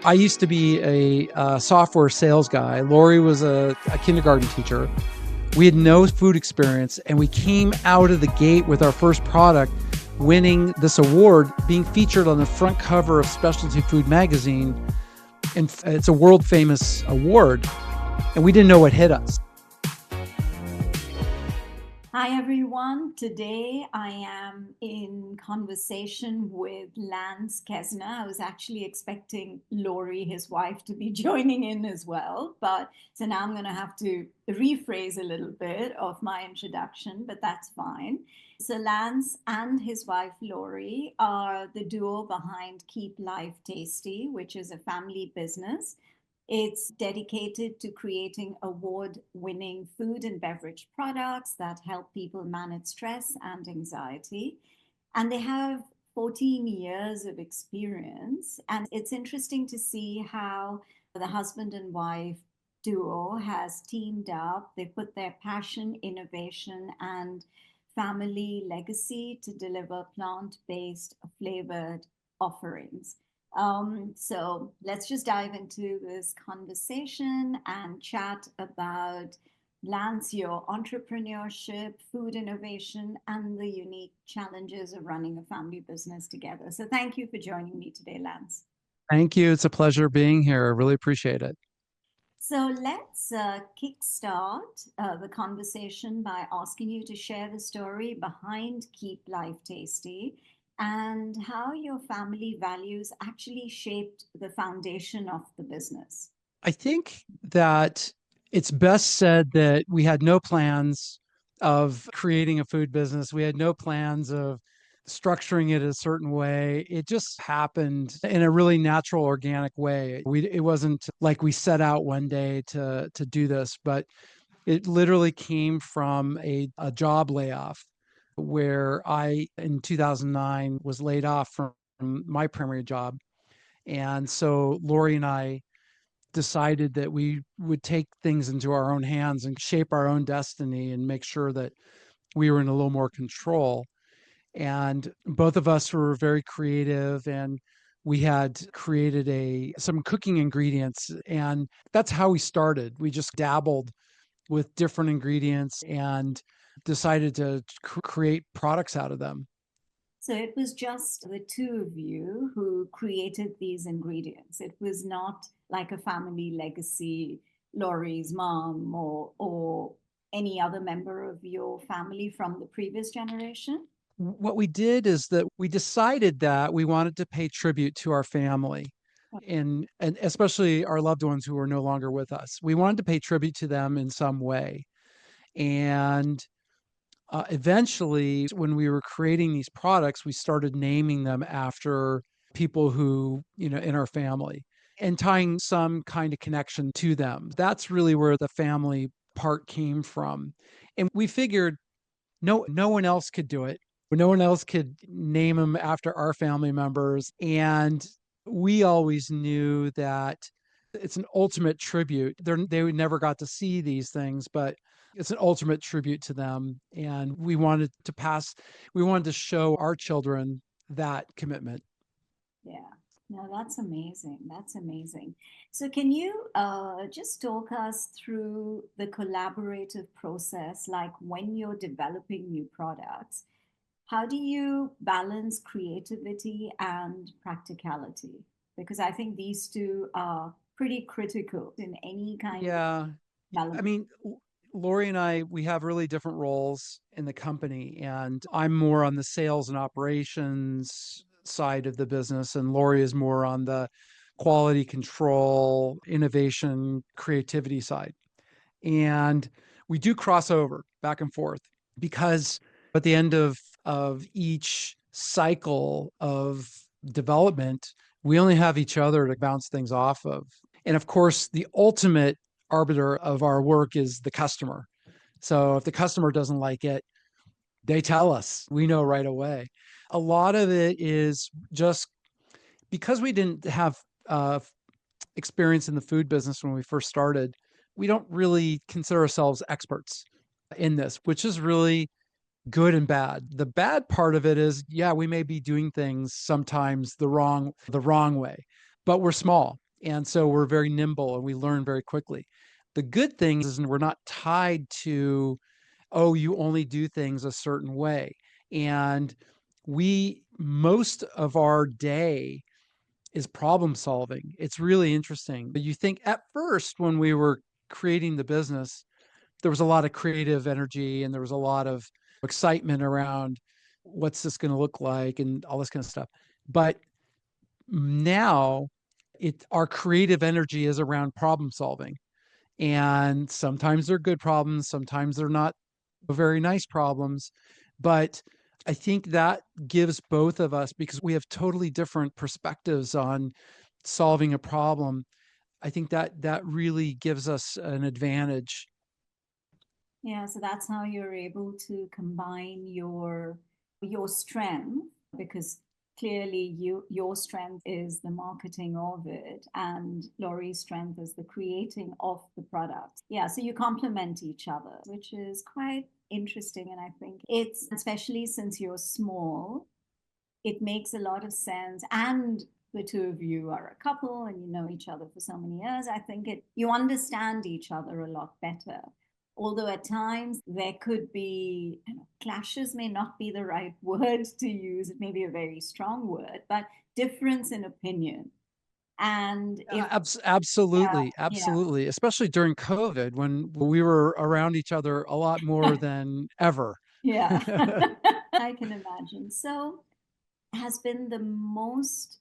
I used to be a software sales guy. Lori was a kindergarten teacher. We had no food experience, and we came out of the gate with our first product winning this award, being featured on the front cover of Specialty Food magazine. And it's a world famous award, and we didn't know what hit us. Hi everyone. Today I am in conversation with Llance Kezner. I was actually expecting Lori, his wife, to be joining in as well, but so now I'm going to have to rephrase a little bit of my introduction, but that's fine. So Lance and his wife Lori are the duo behind Keep Life Tasty, which is a family business. It's dedicated to creating award winning food and beverage products that help people manage stress and anxiety. And they have 14 years of experience. And it's interesting to see how the husband and wife duo has teamed up. They put their passion, innovation, and family legacy to deliver plant based flavored offerings. So let's just dive into this conversation and chat about Lance, your entrepreneurship, food innovation, and the unique challenges of running a family business together. So thank you for joining me today, Lance. Thank you. It's a pleasure being here. I really appreciate it. So let's kickstart the conversation by asking you to share the story behind Keep Life Tasty and how your family values actually shaped the foundation of the business. I think that it's best said that we had no plans of creating a food business. We had no plans of structuring it a certain way. It just happened in a really natural, organic way. It wasn't like we set out one day to do this, but it literally came from a job layoff where I, in 2009, was laid off from my primary job. And so Lori and I decided that we would take things into our own hands and shape our own destiny and make sure that we were in a little more control. And both of us were very creative, and we had created a some cooking ingredients, and that's how we started. We just dabbled with different ingredients and decided to create products out of them. So it was just the two of you who created these ingredients. It was not like a family legacy, Laurie's mom or any other member of your family from the previous generation. What we did is that we decided that we wanted to pay tribute to our family, and especially our loved ones who are no longer with us. We wanted to pay tribute to them in some way. And eventually, when we were creating these products, we started naming them after people who, in our family and tying some kind of connection to them. That's really where the family part came from. And we figured no one else could do it. No one else could name them after our family members. And we always knew that it's an ultimate tribute. They never got to see these things, but it's an ultimate tribute to them. And we wanted to show our children that commitment. Yeah. No, that's amazing. That's amazing. So, can you just talk us through the collaborative process, like when you're developing new products? How do you balance creativity and practicality? Because I think these two are pretty critical in any kind of Yeah. I development. mean, Lori and I, we have really different roles in the company, and I'm more on the sales and operations side of the business, and Lori is more on the quality control, innovation, creativity side. And we do cross over back and forth because at the end of each cycle of development, we only have each other to bounce things off of. And of course, the ultimate arbiter of our work is the customer. So if the customer doesn't like it, they tell us. We know right away. A lot of it is just because we didn't have uh, experience in the food business when we first started. We don't really consider ourselves experts in this, which is really good and bad. The bad part of it is, yeah, we may be doing things sometimes the wrong way, but we're small And so we're very nimble and we learn very quickly. The good thing is we're not tied to, oh, you only do things a certain way. And most of our day is problem solving. It's really interesting. But you think at first, when we were creating the business, there was a lot of creative energy and there was a lot of excitement around what's this going to look like and all this kind of stuff. But now our creative energy is around problem solving. And sometimes they're good problems, sometimes they're not very nice problems. But I think that gives both of us, because we have totally different perspectives on solving a problem. I think that really gives us an advantage. Yeah, so that's how you're able to combine your strength, because clearly your strength is the marketing of it and Laurie's strength is the creating of the product. Yeah, so you complement each other, which is quite interesting. And I think it's, especially since you're small, it makes a lot of sense. And the two of you are a couple and you know each other for so many years. I think you understand each other a lot better. Although at times there could be, clashes may not be the right word to use. It may be a very strong word, but difference in opinion. And if, Absolutely, yeah, absolutely, especially during COVID when we were around each other a lot more yeah, than ever. yeah, I can imagine. So, has been the most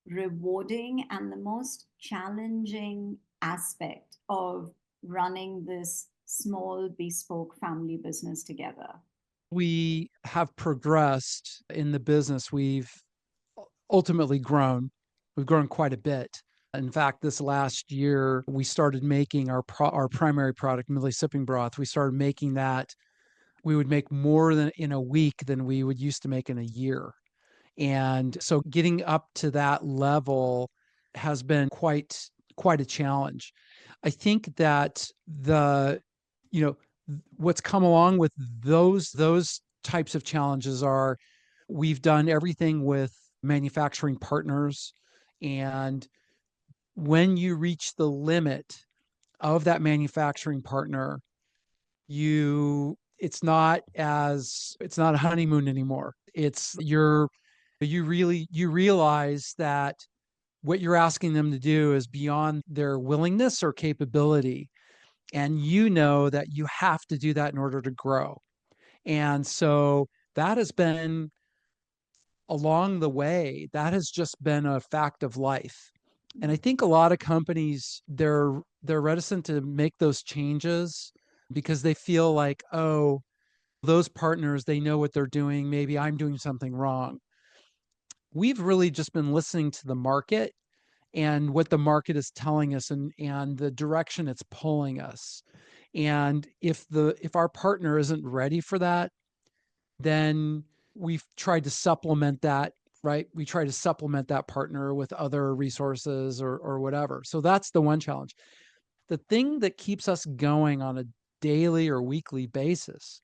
rewarding and the most challenging aspect of running this small bespoke family business together? We have progressed in the business. We've ultimately grown. We've grown quite a bit. In fact, this last year, we started making our primary product, Millie sipping broth. We started making that. We would make more than in a week than we would used to make in a year. And so getting up to that level has been quite a challenge. I think that you know, what's come along with those types of challenges are we've done everything with manufacturing partners. And when you reach the limit of that manufacturing partner, it's not a honeymoon anymore. You realize that what you're asking them to do is beyond their willingness or capability, and you know that you have to do that in order to grow. And so that has been, along the way, that has just been a fact of life. And I think a lot of companies, they're reticent to make those changes because they feel like, oh, those partners, they know what they're doing, maybe I'm doing something wrong. We've really just been listening to the market and what the market is telling us, and the direction it's pulling us. And if our partner isn't ready for that, then we've tried to supplement that, right? We try to supplement that partner with other resources or whatever. So that's the one challenge. The thing that keeps us going on a daily or weekly basis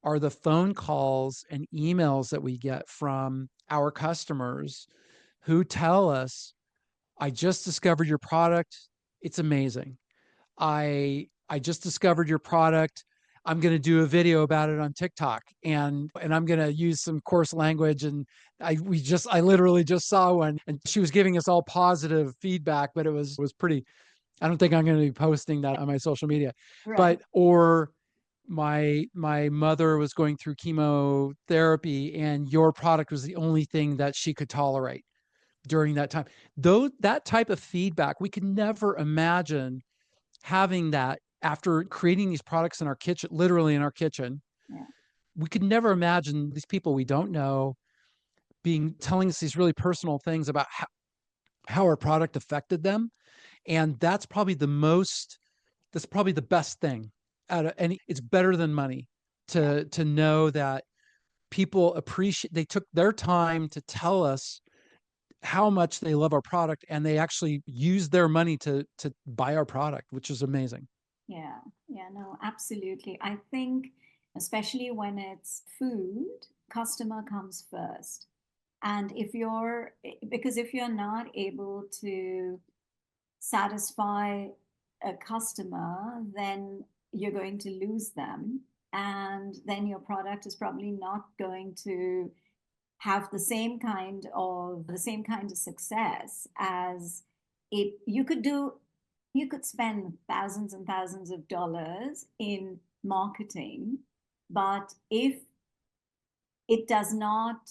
are the phone calls and emails that we get from our customers who tell us, I just discovered your product. It's amazing. I just discovered your product. I'm going to do a video about it on TikTok, and I'm going to use some coarse language. And I literally just saw one, and she was giving us all positive feedback, but it was pretty. I don't think I'm going to be posting that on my social media. Right. But or my mother was going through chemotherapy and your product was the only thing that she could tolerate during that time. Though that type of feedback, we could never imagine having that after creating these products in our kitchen, literally in our kitchen. Yeah. We could never imagine these people we don't know being telling us these really personal things about how our product affected them. And that's probably the best thing out of any. It's better than money Yeah. to know that people appreciate, they took their time to tell us how much they love our product, and they actually use their money to buy our product, which is amazing. Yeah. Yeah. No, absolutely. I think, especially when it's food, customer comes first. And because if you're not able to satisfy a customer, then you're going to lose them. And then your product is probably not going to have the same kind of success as it you could spend thousands and thousands of dollars in marketing, but if it does not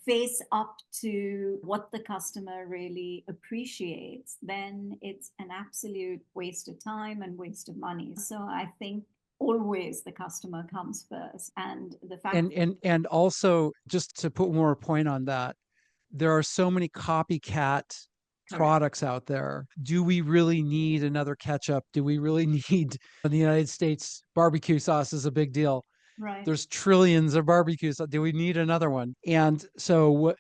face up to what the customer really appreciates, then it's an absolute waste of time and waste of money. So I think always the customer comes first. And the fact, And also, just to put more point on that, there are so many copycat correct, products out there. Do we really need another ketchup? Do we really need in the United States barbecue sauce is a big deal. right? There's trillions of barbecues. Do we need another one? And so what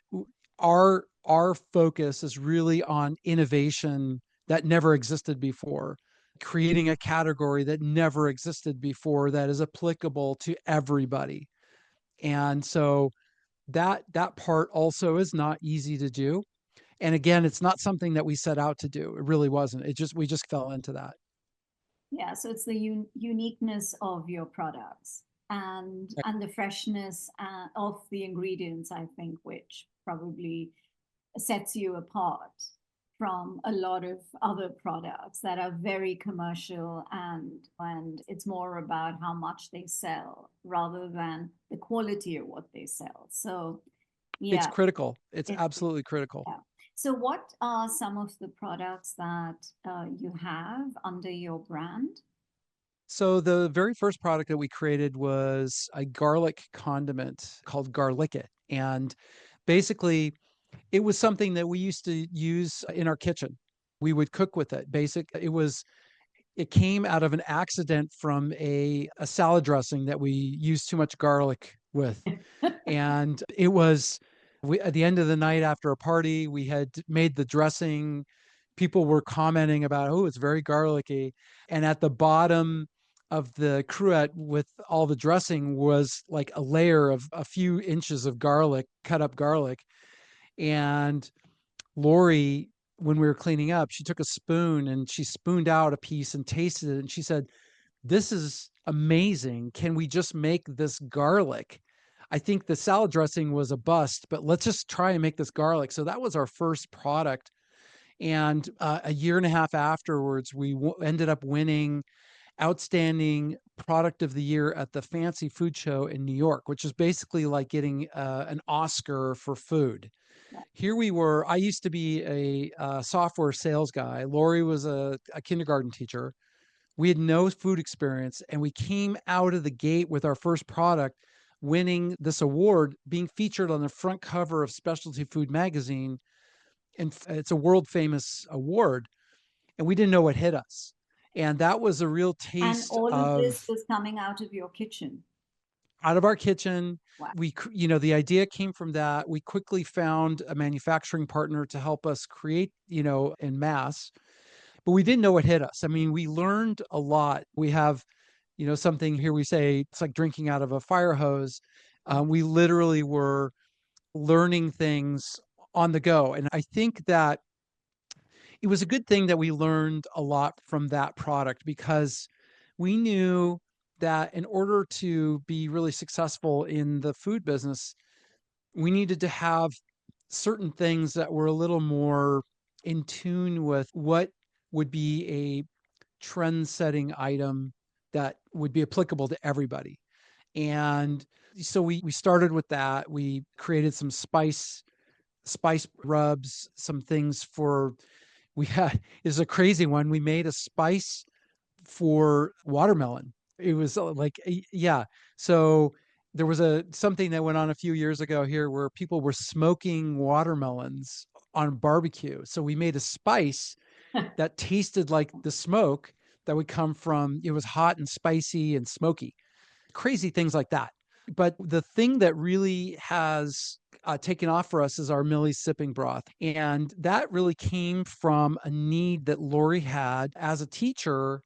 our focus is really on innovation that never existed before, creating a category that never existed before that is applicable to everybody. And so that part also is not easy to do. And again, it's not something that we set out to do. It really wasn't. We just fell into that. Yeah, so it's the uniqueness of your products and the freshness of the ingredients, I think, which probably sets you apart from a lot of other products that are very commercial, and it's more about how much they sell rather than the quality of what they sell. So It's yeah, critical. It's it, absolutely critical. yeah. So what are some of the products that you have under your brand? So the very first product that we created was a garlic condiment called Garlic It. And basically, it was something that we used to use in our kitchen. We would cook with it. It came out of an accident from a salad dressing that we used too much garlic with. And it was at the end of the night after a party, we had made the dressing. People were commenting about, oh, it's very garlicky. And at the bottom of the cruet with all the dressing was like a layer of a few inches of garlic, cut up garlic. And Lori, when we were cleaning up, she took a spoon and she spooned out a piece and tasted it. And she said, this is amazing. Can we just make this garlic? I think the salad dressing was a bust, but let's just try and make this garlic. So that was our first product. And a year and a half afterwards, we ended up winning Outstanding Product of the Year at the Fancy Food Show in New York, which is basically like getting an Oscar for food. Here we were. I used to be a software sales guy. Lori was a kindergarten teacher. We had no food experience, and we came out of the gate with our first product, winning this award, being featured on the front cover of Specialty Food Magazine. And it's a world famous award. And we didn't know what hit us. And that was a real And taste all of of this was coming out of your kitchen. out of our kitchen. Wow. The idea came from that. We quickly found a manufacturing partner to help us create, in mass, but we didn't know what hit us. I mean, we learned a lot. We have, something here we say it's like drinking out of a fire hose. We literally were learning things on the go. And I think that it was a good thing that we learned a lot from that product because we knew that in order to be really successful in the food business, we needed to have certain things that were a little more in tune with what would be a trend setting item that would be applicable to everybody. And so we started with that. We created some spice rubs, some things for we had is a crazy one. We made a spice for watermelon. It was yeah. So there was a something that went on a few years ago here where people were smoking watermelons on barbecue. So we made a spice that tasted like the smoke that would come from it was hot and spicy and smoky. Crazy things like that. But the thing that really has taken off for us is our Millie sipping broth. And that really came from a need that Lori had as a teacher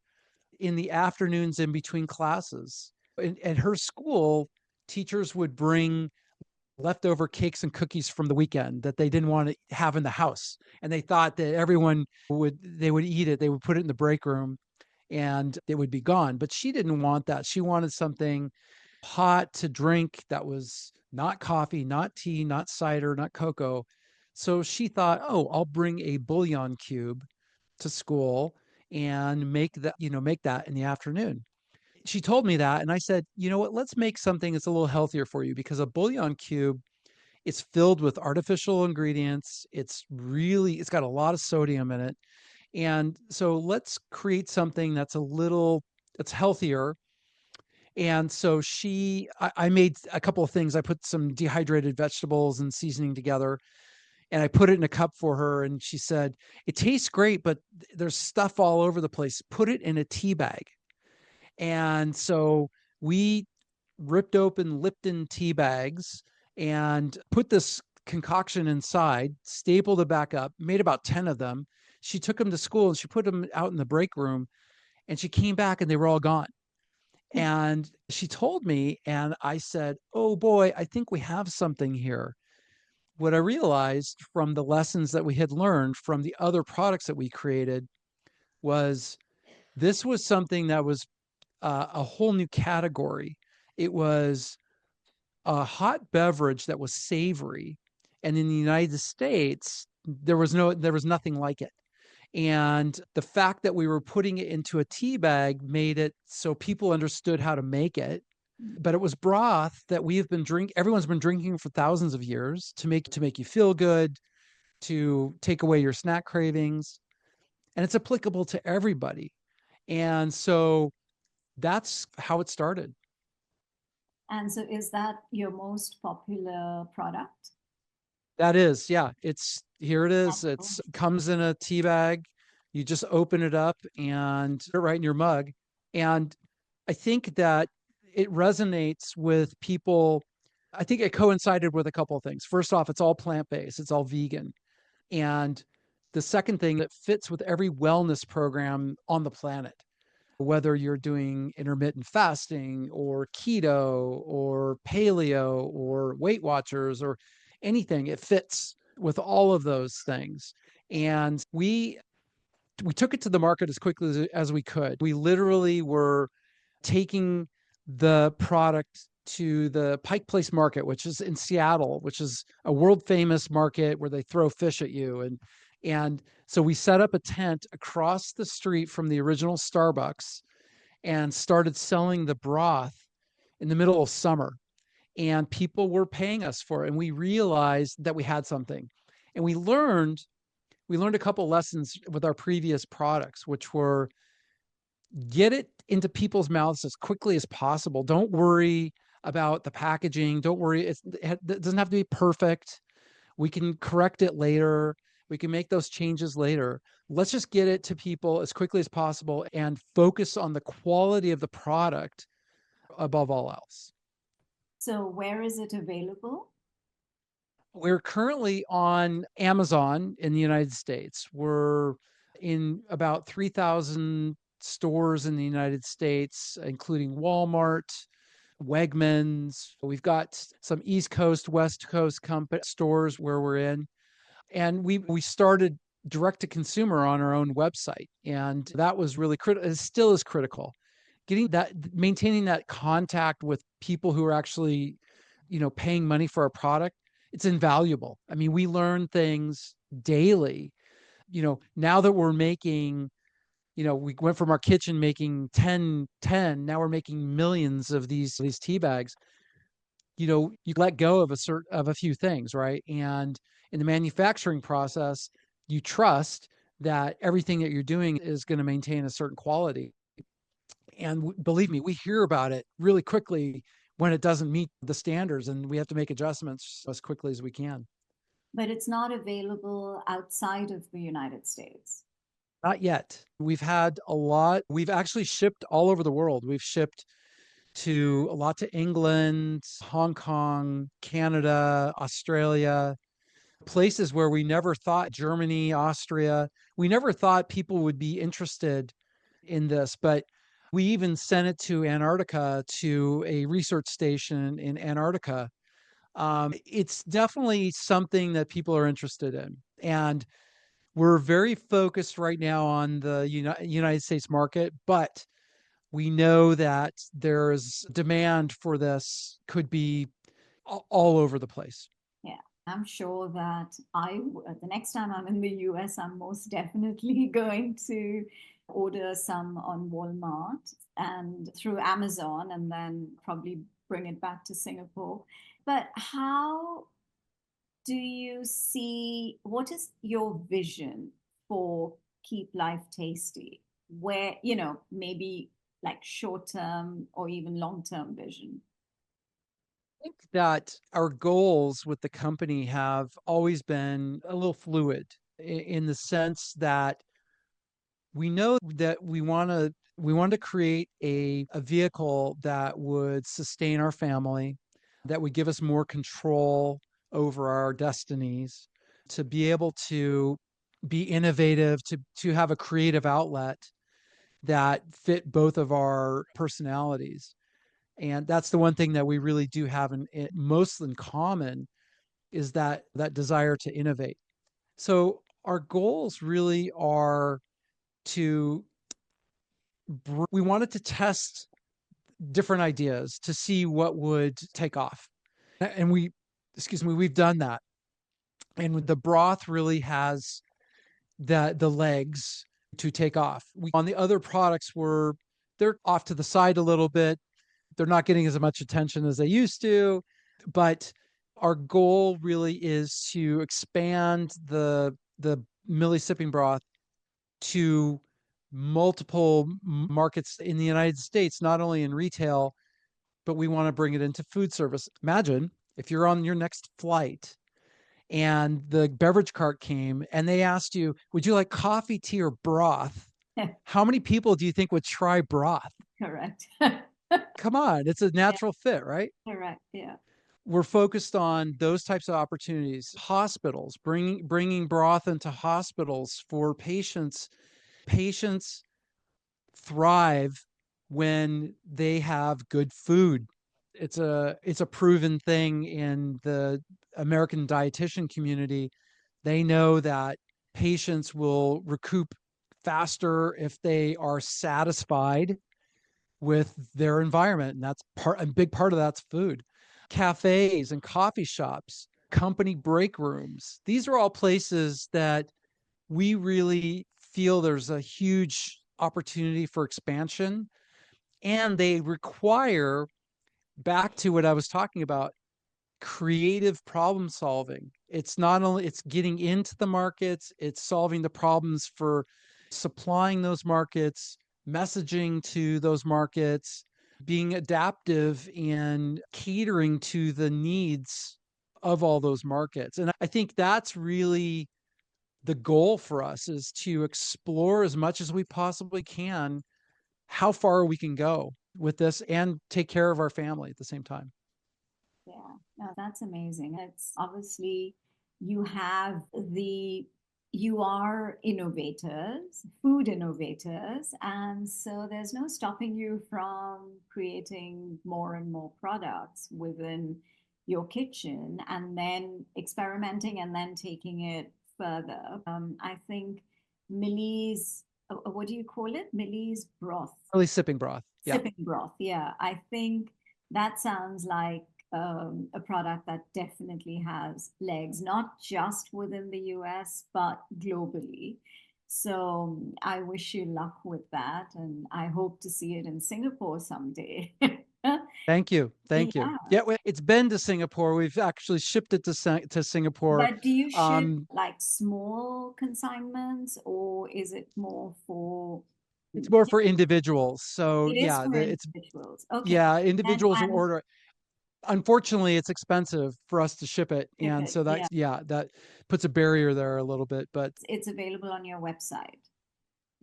in the afternoons in between classes. At her school, teachers would bring leftover cakes and cookies from the weekend that they didn't want to have in the house. And they thought that everyone would eat it. They would put it in the break room and it would be gone. But she didn't want that. She wanted something hot to drink that was not coffee, not tea, not cider, not cocoa. So she thought, oh, I'll bring a bouillon cube to school and make that in the afternoon. She told me that, and I said, you know what, let's make something that's a little healthier for you because a bouillon cube, it's filled with artificial ingredients. It's got a lot of sodium in it. And so let's create something that's healthier. And so I made a couple of things. I put some dehydrated vegetables and seasoning together and I put it in a cup for her. And she said, it tastes great, but there's stuff all over the place. Put it in a tea bag. And so we ripped open Lipton tea bags and put this concoction inside, stapled it back up, made about 10 of them. She took them to school and she put them out in the break room and she came back and they were all gone. And she told me, and I said, oh boy, I think we have something here. What I realized from the lessons that we had learned from the other products that we created was this was something that was a whole new category. It was a hot beverage that was savory, and in the United States, there was nothing like it. And the fact that we were putting it into a tea bag made it so people understood how to make it. But it was broth that everyone's been drinking for thousands of years to make you feel good, to take away your snack cravings, and it's applicable to everybody. And so that's how it started. And so, is that your most popular product? That is, yeah. It's here it is. Wonderful. It's comes in a tea bag. You just open it up and put it right in your mug. And I think that it resonates with people. I think it coincided with a couple of things. First off, it's all plant-based, it's all vegan. And the second thing that fits with every wellness program on the planet, whether you're doing intermittent fasting or keto or paleo or Weight Watchers or anything, it fits with all of those things. And we took it to the market as quickly as we could. We literally were taking the product to the Pike Place Market, which is in Seattle, which is a world famous market where they throw fish at you. And so we set up a tent across the street from the original Starbucks and started selling the broth in the middle of summer. And people were paying us for it. And we realized that we had something. And we learned a couple lessons with our previous products, which were get it into people's mouths as quickly as possible. Don't worry about the packaging. Don't worry. It doesn't have to be perfect. We can correct it later. We can make those changes later. Let's just get it to people as quickly as possible and focus on the quality of the product above all else. So, where is it available? We're currently on Amazon in the United States. We're in about 3,000 stores in the United States, including Walmart, Wegmans. We've got some East Coast, West Coast stores where we're in. And we started direct to consumer on our own website. And that was really critical. It still is critical. Maintaining that contact with people who are actually, paying money for our product, it's invaluable. I mean, we learn things daily. Now that we're making, we went from our kitchen making 10, now we're making millions of these tea bags. You let go of a few things, right? And in the manufacturing process, you trust that everything that you're doing is going to maintain a certain quality. And believe me, we hear about it really quickly when it doesn't meet the standards, and we have to make adjustments as quickly as we can. But it's not available outside of the United States. Not yet. We've had a lot. We've actually shipped all over the world. We've shipped to a lot to England, Hong Kong, Canada, Australia, places where we never thought, Germany, Austria. We never thought people would be interested in this, but we even sent it to Antarctica to a research station in Antarctica It's definitely something that people are interested in. And we're very focused right now on the United States market, but we know that there's demand for this could be all over the place. Yeah, I'm sure that the next time I'm in the US, I'm most definitely going to order some on Walmart and through Amazon and then probably bring it back to Singapore. But how do you see, what is your vision for Keep Life Tasty? Where, maybe like short term or even long term vision? Think that our goals with the company have always been a little fluid in the sense that we know that we want to create a vehicle that would sustain our family, that would give us more control over our destinies, to be able to be innovative, to have a creative outlet that fit both of our personalities. And that's the one thing that we really do have most in common, is that desire to innovate. So our goals really are to we wanted to test different ideas to see what would take off. And we've done that. And the broth really has the legs to take off. On the other products, they're off to the side a little bit. They're not getting as much attention as they used to, but our goal really is to expand the Millie sipping broth to multiple markets in the United States, not only in retail, but we want to bring it into food service. Imagine if you're on your next flight and the beverage cart came and they asked you, would you like coffee, tea, or broth? How many people do you think would try broth? Correct. Come on, it's a Yeah, natural fit, right? correct. Yeah. We're focused on those types of opportunities. Hospitals, bringing broth into hospitals for patients. Patients thrive when they have good food. It's a proven thing in the American dietitian community. They know that patients will recoup faster if they are satisfied with their environment, and a big part of that's food. Cafes and coffee shops, company break rooms, these are all places that we really feel there's a huge opportunity for expansion, and they require, back to what I was talking about, creative problem solving. It's not only it's getting into the markets, it's solving the problems for supplying those markets, messaging to those markets, being adaptive and catering to the needs of all those markets. And I think that's really the goal for us, is to explore as much as we possibly can how far we can go with this and take care of our family at the same time. Yeah, no, that's amazing. It's obviously you have you are innovators, food innovators, and so there's no stopping you from creating more and more products within your kitchen and then experimenting and then taking it further. I think Millie's, what do you call it? Millie's broth. Really sipping broth. Yeah. Sipping broth, yeah. I think that sounds like a product that definitely has legs, not just within the US, but globally. So I wish you luck with that, and I hope to see it in Singapore someday. Thank you. Thank you. Yeah. Yeah, it's been to Singapore. We've actually shipped it to Singapore. But do you ship Um, like small consignments or is it more for, it's more for individuals. So it is yeah, for individuals. Okay. yeah, And individuals will and order. Unfortunately, it's expensive for us to ship it, ship and it. so Yeah. that puts a barrier there a little bit. But It's available on your website.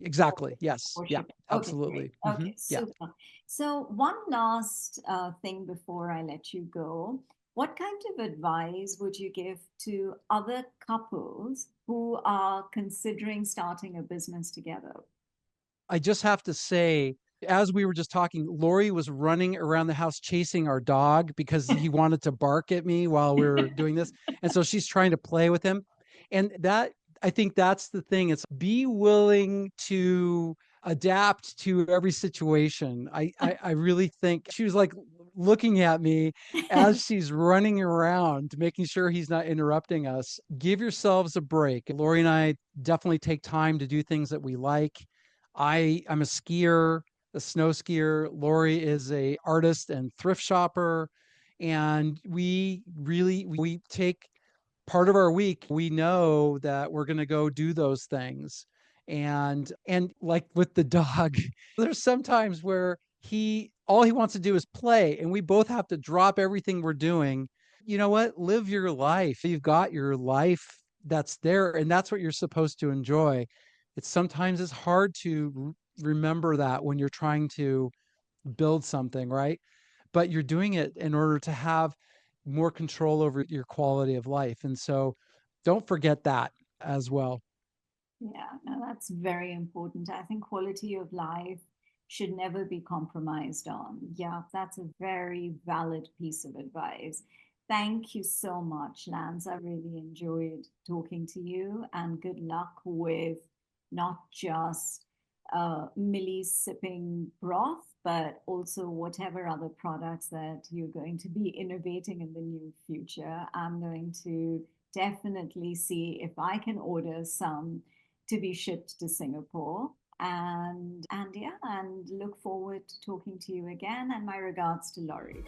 exactly, yes, For yeah, shipping. Okay, great. absolutely. Okay, Yeah. super. So, one last thing before I let you go. What kind of advice would you give to other couples who are considering starting a business together? I just have to say As we were just talking, Lori was running around the house chasing our dog because he wanted to bark at me while we were doing this. And so she's trying to play with him. And that, I think that's the thing. It's be willing to adapt to every situation. I really think she was like looking at me as she's running around, making sure he's not interrupting us. Give yourselves a break. Lori and I definitely take time to do things that we like. I'm a skier, a snow skier. Lori is a artist and thrift shopper, and we take part of our week. We know that we're going to go do those things, and like with the dog, there's sometimes where he all he wants to do is play, and we both have to drop everything we're doing. You know what? Live your life. You've got your life that's there, and that's what you're supposed to enjoy. It's hard to remember that when you're trying to build something, right? But you're doing it in order to have more control over your quality of life. And so don't forget that as well. Yeah, no, that's very important. I think quality of life should never be compromised on. Yeah, that's a very valid piece of advice. Thank you so much, Lance. I really enjoyed talking to you, and good luck with not just Millie sipping broth, but also whatever other products that you're going to be innovating in the near future. I'm going to definitely see if I can order some to be shipped to Singapore. And yeah, and look forward to talking to you again. And my regards to Laurie.